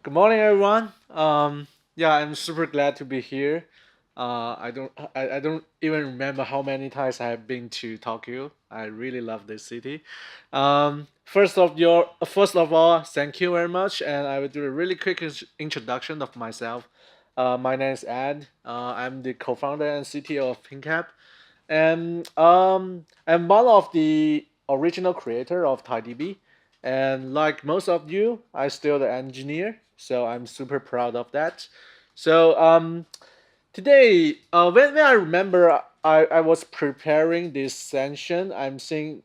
Good morning, everyone. Yeah, I'm super glad to be here. I don't even remember how many times I have been to Tokyo. I really love this city. First of all, thank you very much, and I will do a really quick introduction of myself. My name is Ed. I'm the co-founder and CTO of PingCAP, and I'm one of the original creator of TiDB. And like most of you, I still the engineer, so I'm super proud of that. So today, when I remember I was preparing this session, I'm thinking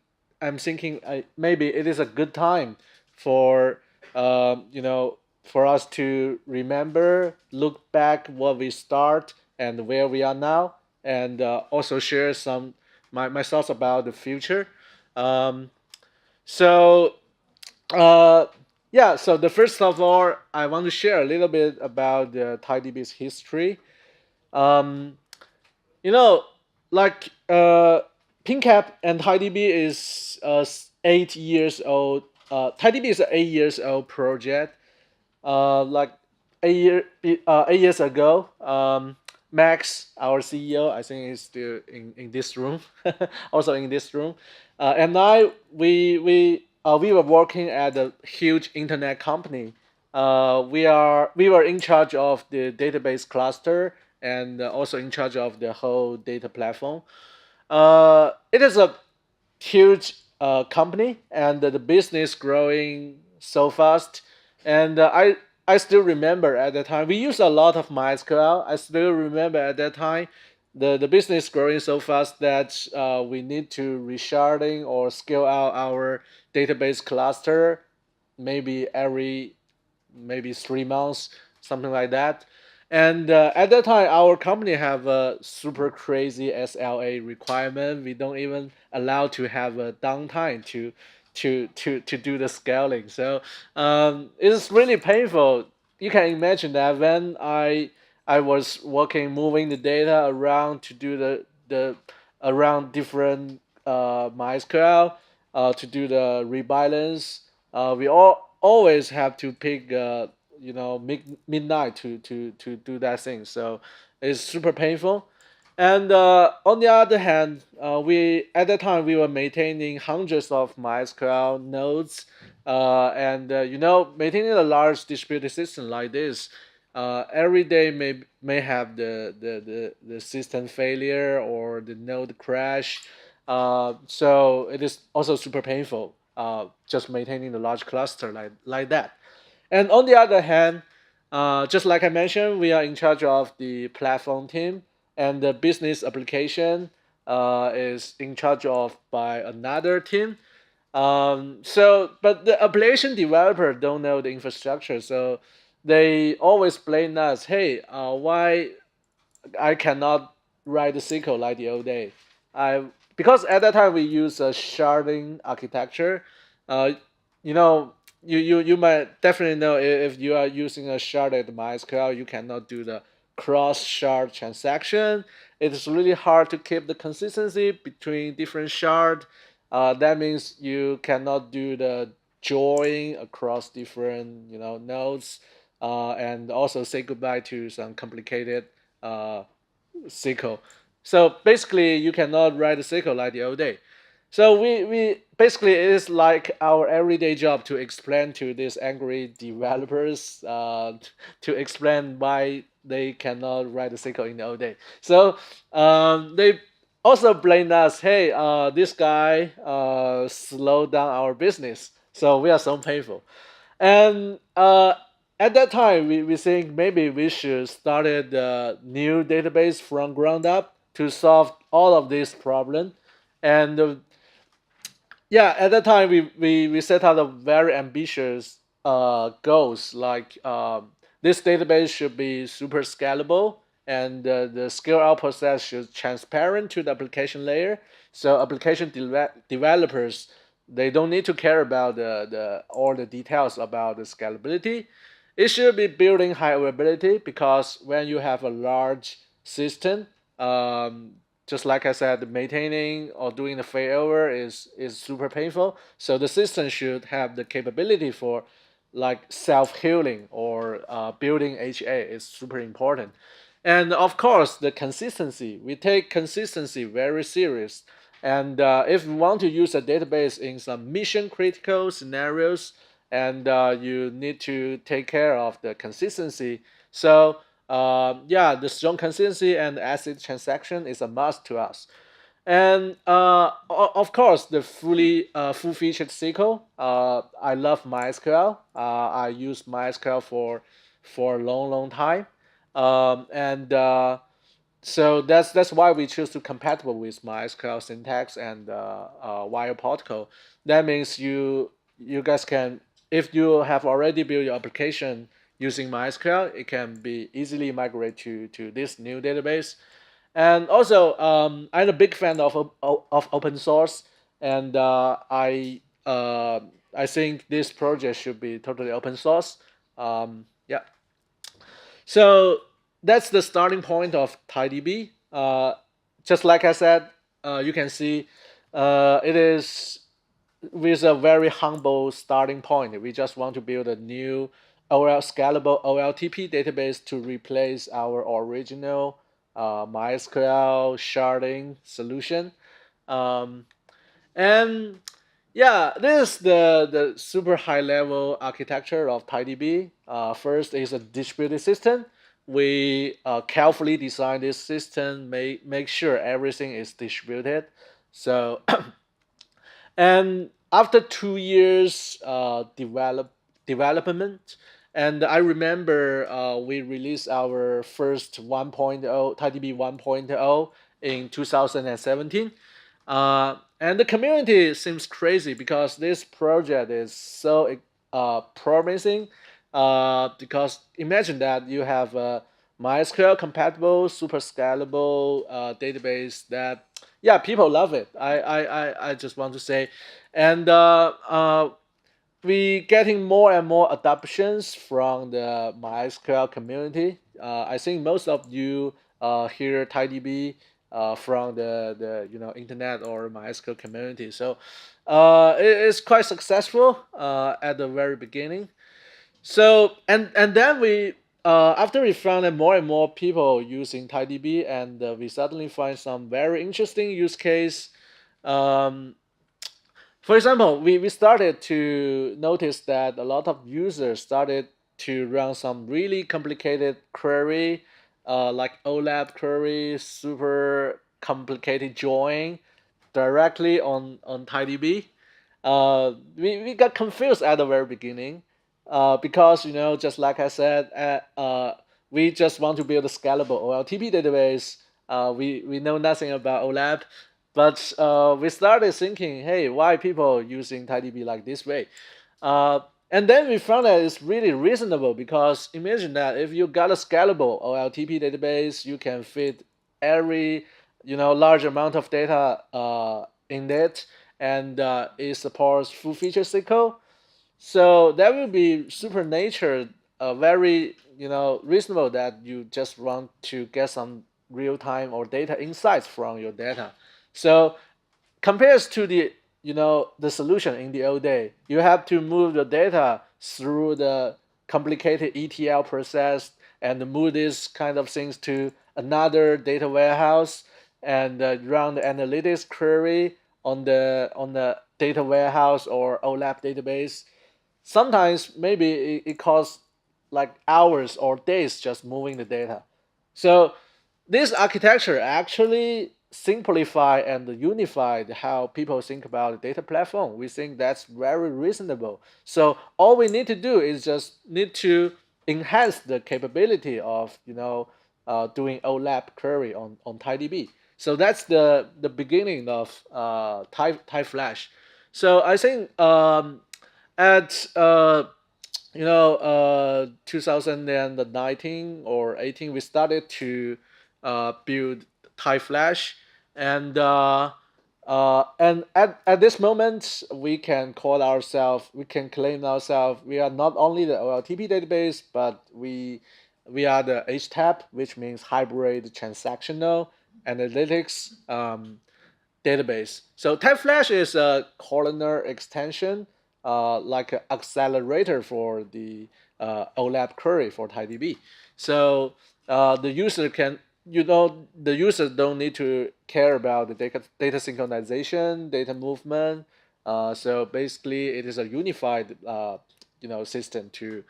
maybe it is a good time for for us to remember, look back what we start and where we are now, and also share my thoughts about the future. Um, so uh, yeah, so the first of all, I want to share a little bit about the TiDB's history. Um, you know, like PingCAP and TiDB is 8 years old. TiDB is an 8 years old project. Like 8 years ago, Max, our CEO, I think is still in this room, also in this room, and we were working at a huge internet company. We were in charge of the database cluster and also in charge of the whole data platform. It is a huge company, and the business growing so fast. And I still remember at that time we use a lot of MySQL. I still remember at that time the business growing so fast that we need to resharding or scale out our database cluster maybe every maybe 3 months, something like that. And at that time, our company have a super crazy SLA requirement. We don't even allow to have a downtime to do the scaling. So it's really painful. You can imagine that when I was working, moving the data around to do the around different MySQL to do the rebalance. We always have to pick midnight to do that thing. So it's super painful. And on the other hand, we at that time we were maintaining hundreds of MySQL nodes, and maintaining a large distributed system like this, every day may have the system failure or the node crash. So it is also super painful. Just maintaining the large cluster like that. And on the other hand, just like I mentioned, we are in charge of the platform team, and the business application is in charge of by another team. But the application developer don't know the infrastructure, so they always blame us. Hey, why I cannot write the SQL like the old day? I Because at that time we use a sharding architecture. Uh, you know, you might definitely know if you are using a sharded MySQL, you cannot do the cross shard transaction. It is really hard to keep the consistency between different shard. That means you cannot do the join across different nodes, and also say goodbye to some complicated uh, SQL. So basically, you cannot write a SQL like the old day. So we basically it is like our everyday job to explain to these angry developers, to explain why they cannot write a SQL in the old day. So they also blame us. Hey, this guy slowed down our business. So we are so painful. And at that time, we think maybe we should start a new database from ground up to solve all of this problem. And yeah, at that time we set out a very ambitious goals like this database should be super scalable, and the scale out process should transparent to the application layer, so developers they don't need to care about the all the details about the scalability. It should be building high availability, because when you have a large system, just like I said, maintaining or doing the failover is super painful. So the system should have the capability for like self-healing or building HA is super important. And of course, the consistency. We take consistency very serious. And if you want to use a database in some mission critical scenarios, and you need to take care of the consistency. So yeah, the strong consistency and ACID transaction is a must to us. And of course, the full-featured SQL. I love MySQL. I use MySQL for a long time, and so that's why we choose to compatible with MySQL syntax and wire protocol. That means you guys can, if you have already built your application using MySQL, it can be easily migrate to this new database. And also, I'm a big fan of open source, and I think this project should be totally open source. Yeah. So that's the starting point of TiDB. Just like I said, you can see it is with a very humble starting point. We just want to build a new scalable OLTP database to replace our original MySQL sharding solution. Um, and yeah, this is the super high level architecture of TiDB. First is a distributed system. We carefully design this system, make sure everything is distributed. So and after 2 years development, and I remember we released our first 1.0 TiDB 1.0 in 2017. And the community seems crazy because this project is so promising. Because imagine that you have a MySQL compatible, super scalable database that, yeah, people love it. I just want to say, and we getting more and more adoptions from the MySQL community. I think most of you hear TiDB from the internet or MySQL community. So it's quite successful at the very beginning. So and then we after we found that more and more people using TiDB, and we suddenly find some very interesting use case. Um, for example, we started to notice that a lot of users started to run some really complicated query, like OLAP query, super complicated join directly on TiDB. We got confused at the very beginning because, just like I said, we just want to build a scalable OLTP database. We know nothing about OLAP, but we started thinking, hey, why people using TiDB like this way? And then we found that it's really reasonable, because imagine that if you got a scalable OLTP database, you can fit every large amount of data in it, and it supports full feature SQL. So that will be super nature, very reasonable that you just want to get some real time or data insights from your data. So compares to the solution in the old day, you have to move the data through the complicated ETL process and move these kind of things to another data warehouse, and run the analytics query on the data warehouse or OLAP database. Sometimes maybe it costs like hours or days just moving the data. So this architecture actually simplify and unified how people think about the data platform. We think that's very reasonable. So all we need to do is just need to enhance the capability of doing OLAP query on TiDB. So that's the beginning of TiFlash. So I think at 2019 or 18, we started to build TiFlash, and at this moment we can claim ourselves, we are not only the OLTP database, but we are the HTAP, which means hybrid transactional analytics database. So TiFlash is a columnar extension like an accelerator for the OLAP query for TiDB. So the user can, the user don't need to care about the data synchronization, data movement. So basically, it is a unified system to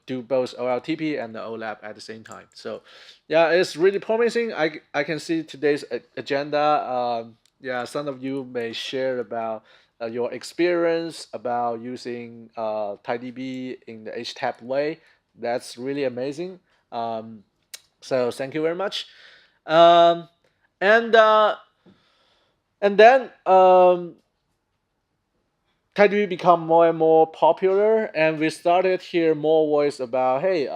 do both OLTP and the OLAP at the same time. So yeah, it's really promising. I can see today's agenda. Yeah, some of you may share about your experience about using TiDB in the HTAP way. That's really amazing. So thank you very much. Um, and uh, and then TiDB become more and more popular, and we started hear more voice about, hey,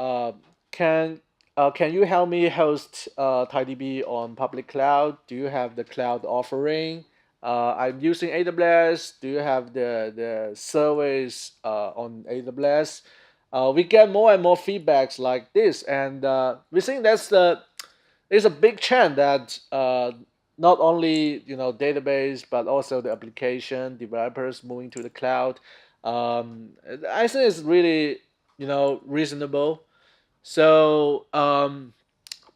can you help me host TiDB on public cloud? Do you have the cloud offering? I'm using AWS. Do you have the service on AWS? We get more and more feedbacks like this, and we think there's a big trend that not only database but also the application developers moving to the cloud. I think it's really reasonable. So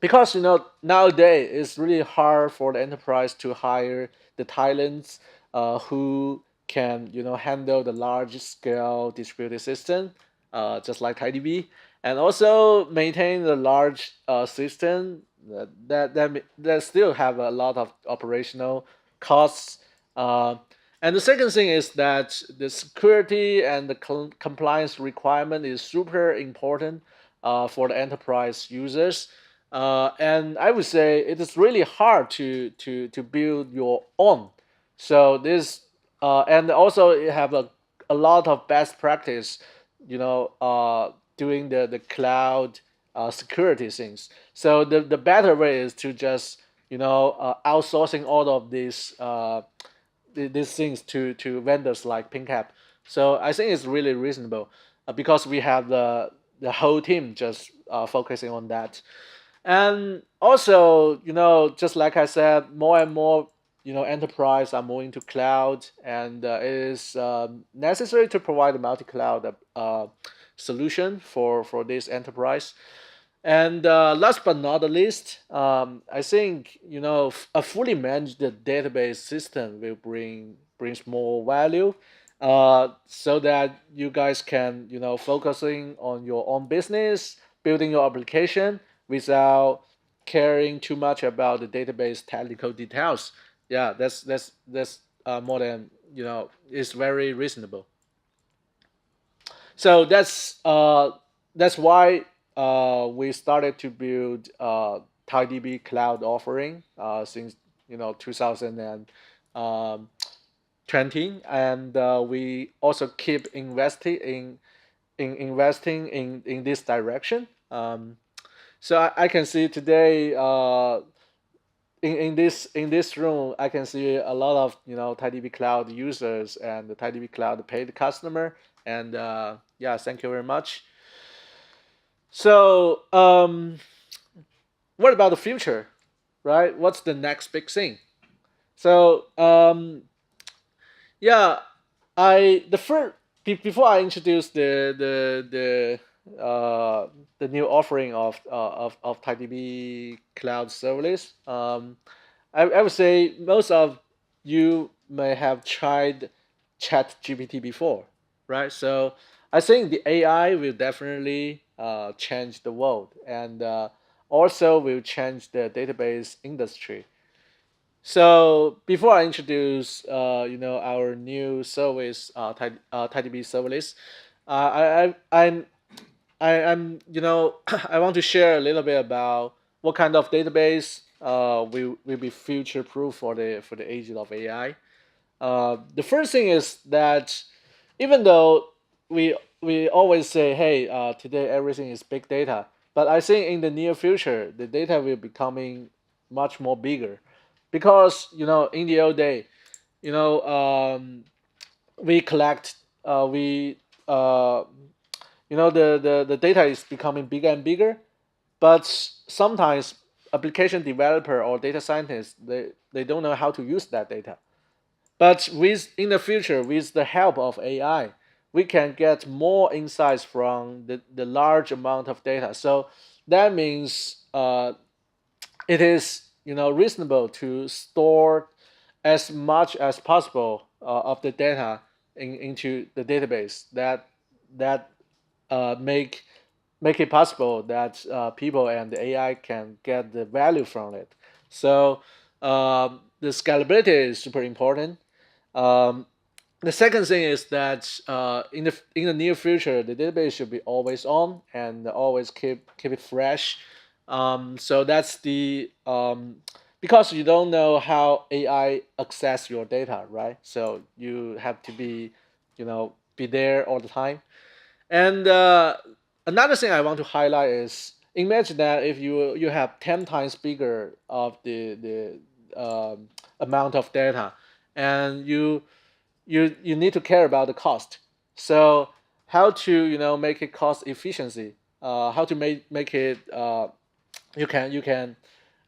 because nowadays it's really hard for the enterprise to hire the talents who can handle the large scale distributed system, just like TiDB, and also maintain the large system that still have a lot of operational costs. And the second thing is that the security and the compliance requirement is super important for the enterprise users. And I would say it is really hard to build your own. So this and also you have a lot of best practice, doing the cloud security things. So the better way is to just outsourcing all of these things to vendors like PingCAP. So I think it's really reasonable because we have the whole team just focusing on that. And also, just like I said, more and more, enterprise are moving to cloud, and it is necessary to provide a multi-cloud solution for this enterprise. And last but not the least, I think a fully managed database system will brings more value, so that you guys can focusing on your own business, building your application without caring too much about the database technical details. Yeah, that's more than it's very reasonable. So that's why we started to build TiDB cloud offering since 2020, and we also keep investing in this direction. So I can see today in this room, I can see a lot of TiDB Cloud users and the TiDB Cloud paid customer, and yeah, thank you very much. So what about the future, right? What's the next big thing? So yeah, I the first before I introduce the new offering of TiDB Cloud Service, I would say most of you may have tried Chat GPT before, right? So I think the AI will definitely change the world, and also will change the database industry. So before I introduce, our new service, TiDB service, I'm I want to share a little bit about what kind of database will be future proof for the age of AI. The first thing is that even though we always say, hey, today everything is big data, but I think in the near future the data will becoming much more bigger, because in the old day, you know we collect we the data is becoming bigger and bigger, but sometimes application developer or data scientists, they don't know how to use that data. But with in the future, with the help of AI, we can get more insights from the large amount of data. So that means it is reasonable to store as much as possible of the data into the database that make it possible that people and the AI can get the value from it. So the scalability is super important. Um, the second thing is that in the near future, the database should be always on and always keep it fresh. So that's the because you don't know how AI access your data, right? So you have to be there all the time. And another thing I want to highlight is imagine that if you have 10 times bigger of the amount of data, and you need to care about the cost. So how to make it cost efficiency? How to make it you can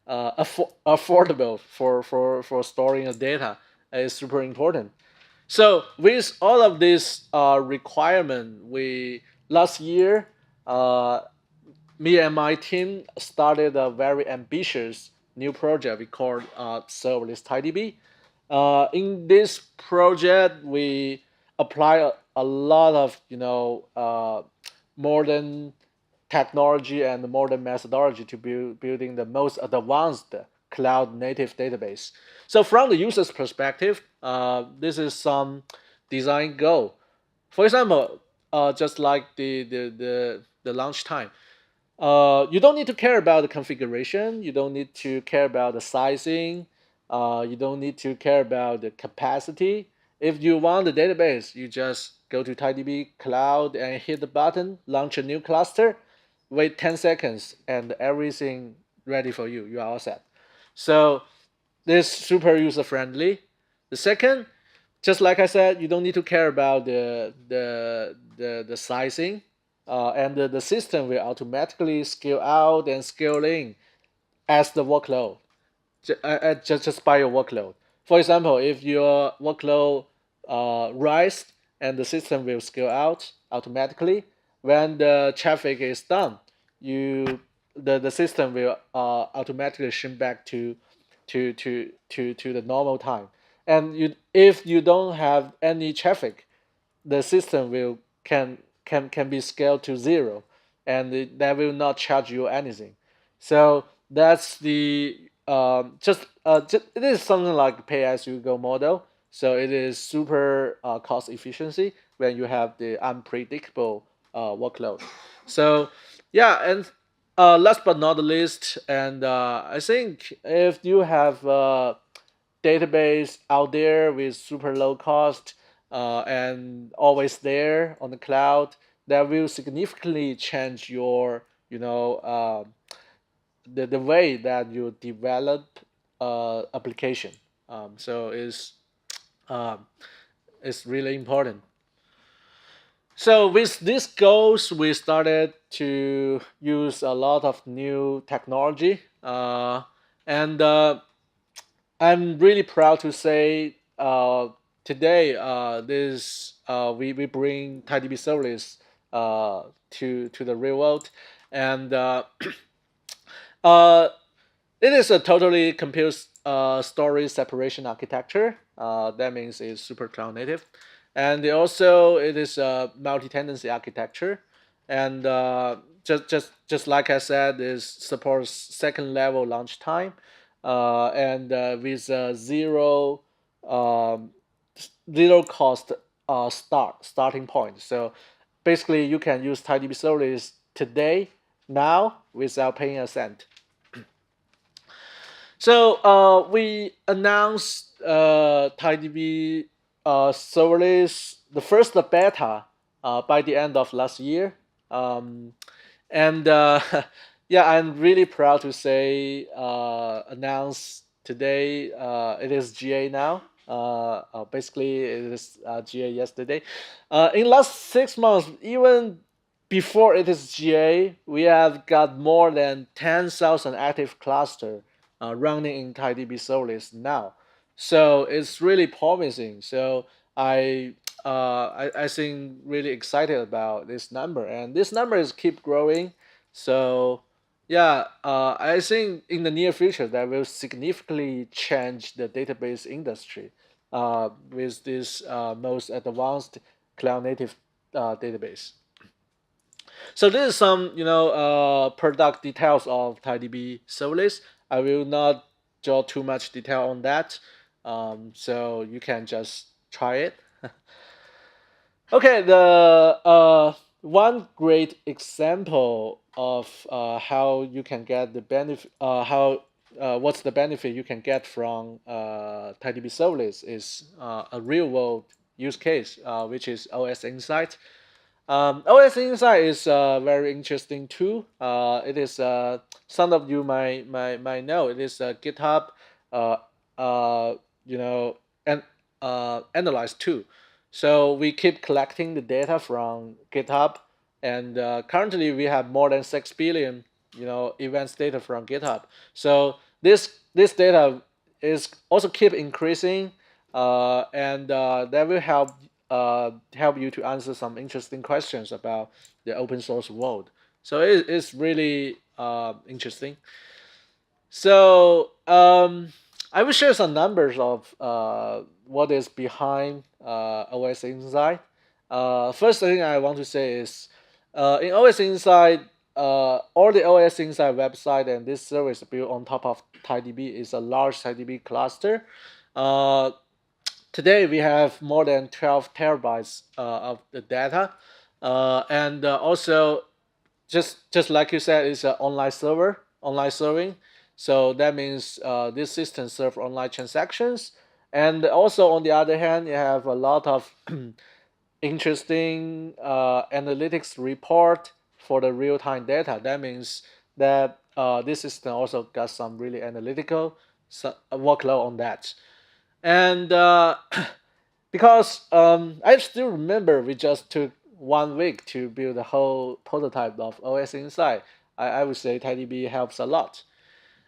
affordable for storing the data is super important. So with all of this requirement, we last year, uh, me and my team started a very ambitious new project we called serverless TiDB. In this project, we apply a lot of modern technology and modern methodology to building the most advanced cloud native database. So from the user's perspective, this is some design goal. For example, just like the launch time, you don't need to care about the configuration. You don't need to care about the sizing. You don't need to care about the capacity. If you want the database, you just go to TiDB Cloud and hit the button, launch a new cluster, wait 10 seconds, and everything ready for you. You are all set. So this super user friendly. The second, just like I said, you don't need to care about the sizing, and the system will automatically scale out and scale in as the workload, just by your workload. For example, if your workload rise, and the system will scale out automatically. When the traffic is done, the system will automatically shrink back to the normal time. And if you don't have any traffic, the system will can be scaled to zero, and that will not charge you anything. So that's the just it is something like pay as you go model. So it is super cost efficiency when you have the unpredictable workload. So yeah, and last but not the least, and I think if you have database out there with super low cost and always there on the cloud, that will significantly change your the way that you develop application. So um, it's really important. So with these goals, we started to use a lot of new technology, and I'm really proud to say today this we bring TiDB service to the real world, and uh, it is a totally compute storage separation architecture. That means it's super cloud native, and also it is a multi-tenancy architecture, and just like I said, it supports second level launch time, and with um, zero cost starting point. So basically, you can use TiDB service today now without paying a cent. So we announced TiDB serverless, the first beta, by the end of last year. And yeah, I'm really proud to say announce today it is GA now. Basically, it is GA yesterday. In last 6 months, even before it is GA, we have got more than 10,000 active cluster running in TiDB service now. So it's really promising. So I I think really excited about this number, and this number is keep growing. So yeah, I think in the near future that will significantly change the database industry with this most advanced cloud native database. So this is some product details of TiDB serverless. I will not draw too much detail on that. So you can just try it. Okay, the one great example of how you can get the benefit, what's the benefit you can get from TiDB serverless is a real world use case, which is OS Insight. OS Insight is very interesting too. It is some of you might know it is a GitHub, uh, uh, you know, and analyze too. So we keep collecting the data from GitHub, and currently we have more than 6 billion, events data from GitHub. So this data is also keep increasing, and that will help you to answer some interesting questions about the open source world. So it's really interesting. So I will share some numbers of what is behind OS Insight. First thing I want to say is in OS Insight, all the OS Insight website and this service built on top of TiDB is a large TiDB cluster. Uh, Today we have more than 12 terabytes of the data, and also just like you said, it's an online server, online serving. So that means this system serves online transactions, and also on the other hand, you have a lot of interesting analytics report for the real-time data. That means that this system also got some really analytical workload on that. And because I still remember we just took 1 week to build the whole prototype of OS Insight. I would say TiDB helps a lot.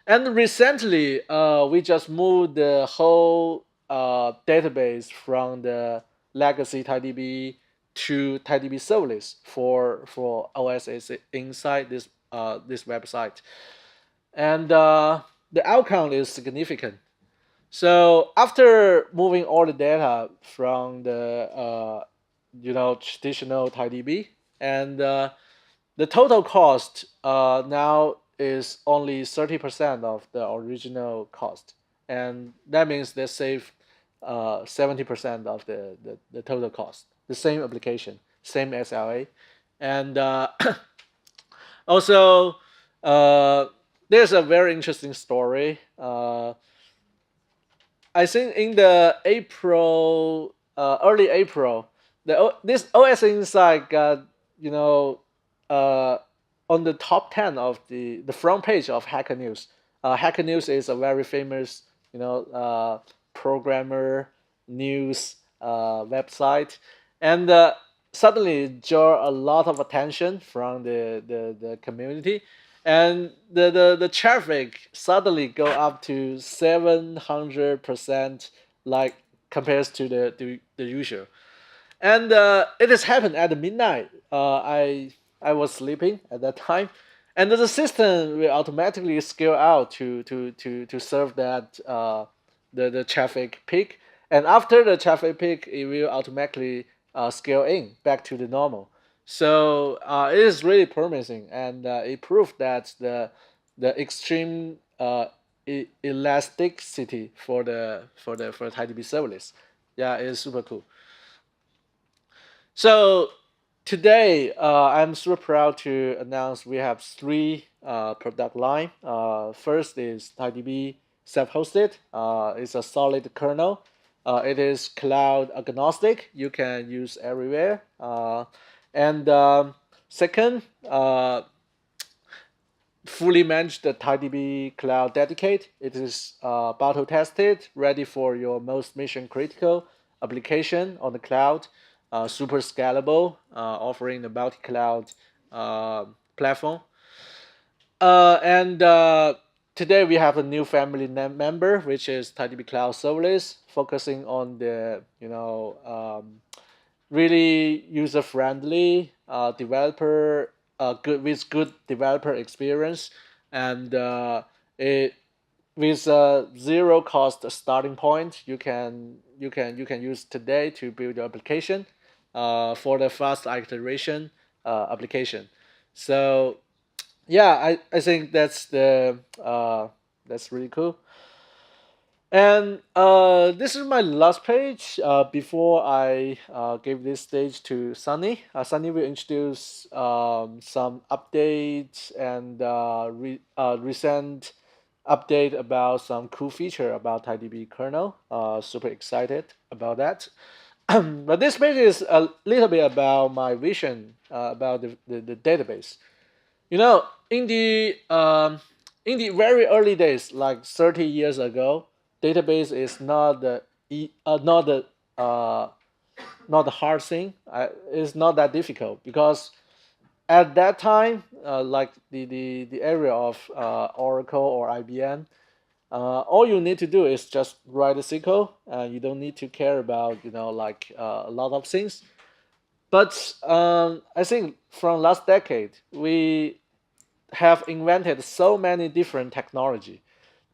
And recently, we just moved the whole database from the legacy TiDB to TiDB serverless for OS Insight this website, and the outcome is significant. So after moving all the data from the traditional TiDB, and the total cost now is only 30% of the original cost, and that means they save 70% of the total cost. The same application, same SLA, and also there's a very interesting story. I think in the early April, this OS Insight got uh, on the top 10 of the front page of Hacker News. Hacker News is a very famous programmer news website, and suddenly it draw a lot of attention from the community, and the traffic suddenly go up to 700%, like compares to the usual. And it has happened at midnight. I was sleeping at that time, and the system will automatically scale out to serve that the traffic peak, and after the traffic peak, it will automatically scale in back to the normal. So it is really promising, and it proved that the extreme elasticity for TiDB serverless, yeah, is super cool. So today, I'm super proud to announce we have three product line. First is TiDB self-hosted. It's a solid kernel. It is cloud agnostic. You can use everywhere. And second, fully managed the TiDB Cloud Dedicate. It is battle tested, ready for your most mission critical application on the cloud. Super scalable, offering the multi-cloud platform. And today we have a new family member, which is TiDB Cloud Serverless, focusing on the really user friendly, developer good developer experience, and it with a zero cost starting point. You can use today to build your application for the fast iteration application. So yeah, I think that's really cool. And this is my last page before I give this stage to Sunny. Sunny will introduce some updates and recent update about some cool feature about TiDB kernel. Super excited about that. But this page is a little bit about my vision about the database. You know, in the very early days, like 30 years ago, database is not the uh, not the hard thing. It's not that difficult because at that time, like the area of Oracle or IBM, all you need to do is just write a SQL. You don't need to care about like a lot of things. But I think from last decade, we have invented so many different technology.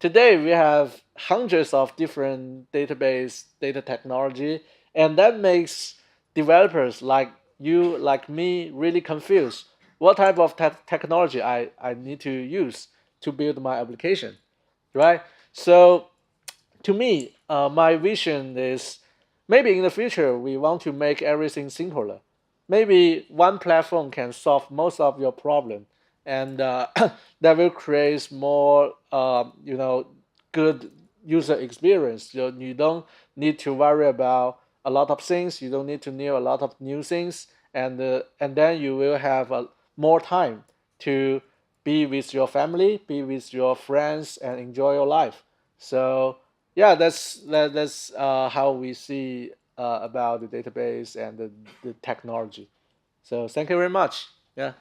Today we have hundreds of different database data technology, and that makes developers like you, like me, really confused. What type of technology I need to use to build my application, right? So to me, my vision is maybe in the future we want to make everything simpler. Maybe one platform can solve most of your problem, and that will create more, good user experience. You don't need to worry about a lot of things. You don't need to know a lot of new things, and then you will have more time to be with your family, be with your friends, and enjoy your life. So yeah, that's how we see about the database and the technology. So thank you very much. Yeah.